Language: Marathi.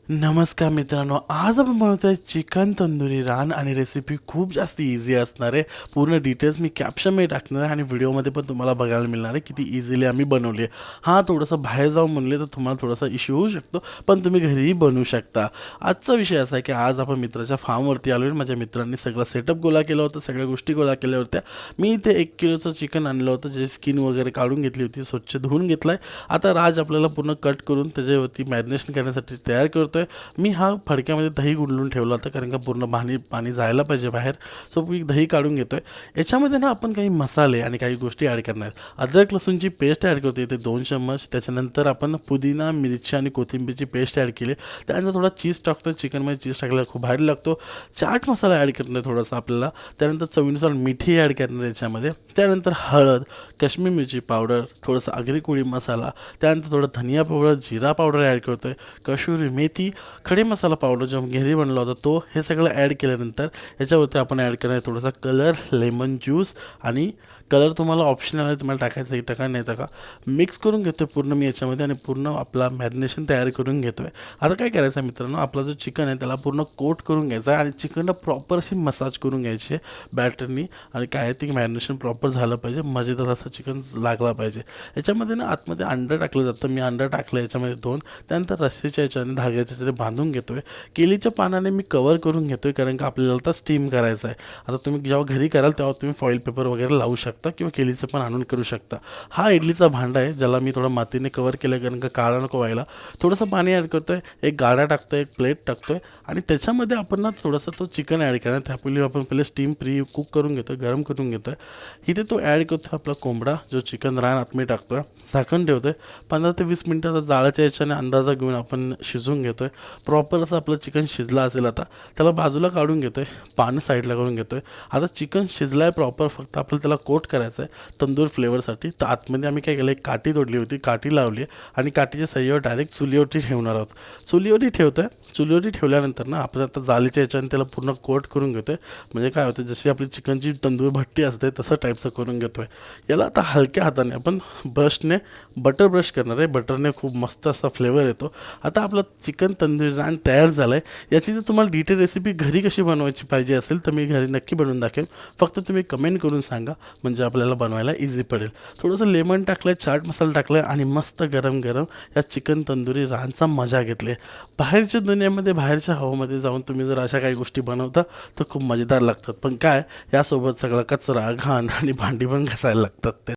नमस्कार मित्रांनो, आज आपण बनवतोय चिकन तंदुरी रान आणि रेसिपी खूप जास्त इझी असणार आहे. पूर्ण डिटेल्स मी कॅप्शनमध्ये टाकणार आहे आणि व्हिडिओमध्ये पण तुम्हाला बघायला मिळणार आहे किती इझिली आम्ही बनवली आहे. हां, थोडंसं बाहेर जाऊन बनले तर तुम्हाला थोडासा इश्यू होऊ शकतो, पण तुम्ही घरीही बनवू शकता. आजचा विषय असा आहे की आज आपण मित्राच्या फार्मवरती आलो आहे. माझ्या मित्रांनी सगळा सेटअप गोळा केला होता, सगळ्या गोष्टी गोळा केल्या होत्या. मी इथे 1 किलोचं चिकन आणलं होतं, जे स्किन वगैरे काढून घेतली होती, स्वच्छ धुवून घेतलं आहे. आता राज आपल्याला पूर्ण कट करून त्याच्यावरती मॅरिनेशन करण्यासाठी तयार करतो. मी हा फडक्यामध्ये दही गुंडळून ठेवला होता, कारण का पूर्ण पाणी जायला पाहिजे बाहेर. सो मी दही काढून घेतोय. याच्यामध्ये ना आपण काही मसाले आणि काही गोष्टी ॲड करणार आहेत. अद्रक लसूणची पेस्ट ॲड करतो इथे 2 चम्मच. त्याच्यानंतर आपण पुदिना, मिरची आणि कोथिंबीरची पेस्ट ॲड केली. त्यानंतर थोडा चीज टाकतो. चिकनमध्ये चीज टाकल्याला खूप भारी लागतो. चाट मसाला ॲड करणार आहे थोडासा आपल्याला. त्यानंतर चवीनुसार मिठी ॲड करणार आहे याच्यामध्ये. त्यानंतर हळद, काश्मीरी मिरची पावडर, थोडंसं आगरी कोळी मसाला, त्यानंतर थोडं धनिया पावडर, जिरा पावडर ॲड करतो आहे, कसुरी मेथी, खडे मसाला पावडर जो घरी बनला होता तो, हे सगळं ॲड केल्यानंतर याच्यावरती आपण ॲड करणार आहे थोडासा कलर, लेमन ज्यूस. आणि कलर तुम्हाला ऑप्शनल आहे, तुम्हाला टाकायचं आहे टाका, नाही टाका. मिक्स करून घेतो आहे पूर्ण मी याच्यामध्ये आणि पूर्ण आपला मॅरिनेशन तयार करून घेतो आहे. आता काय करायचं आहे मित्रांनो, आपला जो चिकन आहे त्याला पूर्ण कोट करून घ्यायचा आहे आणि चिकनला प्रॉपर अशी मसाज करून घ्यायची आहे बॅटरनी. आणि काय आहे ते मॅरिनेशन प्रॉपर झालं पाहिजे, मजेदार असं चिकन लागला पाहिजे. याच्यामध्ये ना आतमध्ये अंडं टाकलं जातं. मी अंडं टाकलं याच्यामध्ये 2. त्यानंतर रस्सीच्या याच्याने धाग्याच्या याच्याने बांधून घेतो आहे. केळीच्या पानाने मी कवर करून घेतो आहे, कारण का आपल्याला आता स्टीम करायचं आहे. आता तुम्ही जेव्हा घरी कराल तेव्हा तुम्ही फॉईल पेपर वगैरे लावू शकता किंवा केळीचं पण आणून करू शकता. हा इडलीचा भांडा आहे, ज्याला मी थोडं मातीने कवर केलं, कारण का काळा नको व्हायला. थोडंसं पाणी ॲड करतो आहे, एक गाडा टाकतो आहे, एक प्लेट टाकतो आहे आणि त्याच्यामध्ये आपण ना थोडंसं तो चिकन ॲड करणार. त्यापूर्वी आपण पहिले स्टीम कुक करून घेतो आहे, गरम करून घेतो आहे. इथे तो ॲड करतो आपला कोंबडा, जो चिकन रान आतमध्ये टाकतो आहे, झाकण ठेवतो आहे. 15 ते 20 मिनटाचा जाळाच्या याच्याने अंदाजा घेऊन आपण शिजवून घेतो आहे. प्रॉपर असं आपलं चिकन शिजलं असेल आता त्याला बाजूला काढून घेतो आहे, पानं साईडला करून घेतो आहे. आता चिकन शिजलं आहे प्रॉपर, फक्त आपल्याला त्याला कोट करायचं आहे तंदूर फ्लेवरसाठी. तर आतमध्ये आम्ही काय केलं, एक काठी तोडली होती, काठी लावली आहे आणि काठीच्या साह्यावर डायरेक्ट चुलीवरती ठेवणार आहोत. चुलीवरती ठेवतो आहे. चुलीवरती ठेवल्यानंतर ना आपण आता जालीच्या याच्याने त्याला पूर्ण कोट करून घेतो आहे. म्हणजे काय होतं, जशी आपली चिकनची तंदूर भट्टी असते तसं टाईपचं करून घेतो आहे. याला आता हलक्या हाताने आपण ब्रशने बटर ब्रश करणार आहे. बटरने खूप मस्त असा फ्लेवर येतो. आता आपलं चिकन तंदूरी रान तयार झालं आहे. याची जर तुम्हाला डिटेल रेसिपी घरी कशी बनवायची पाहिजे असेल तर मी घरी नक्की बनवून दाखवेन. फक्त तुम्ही कमेंट करून सांगा, म्हणजे आपल्याला बनवायला इझी पडेल. थोडंसं लेमन टाकलं आहे, चाट मसाला टाकला आहे आणि मस्त गरम गरम या चिकन तंदुरी रानचा मजा घेतली आहे. बाहेरच्या दुनियामध्ये, बाहेरच्या हवामध्ये जाऊन तुम्ही जर अशा काही गोष्टी बनवता तर खूप मजेदार लागतात. पण काय, यासोबत सगळा कचरा, घाण आणि भांडी पण घासायला लागतात ते.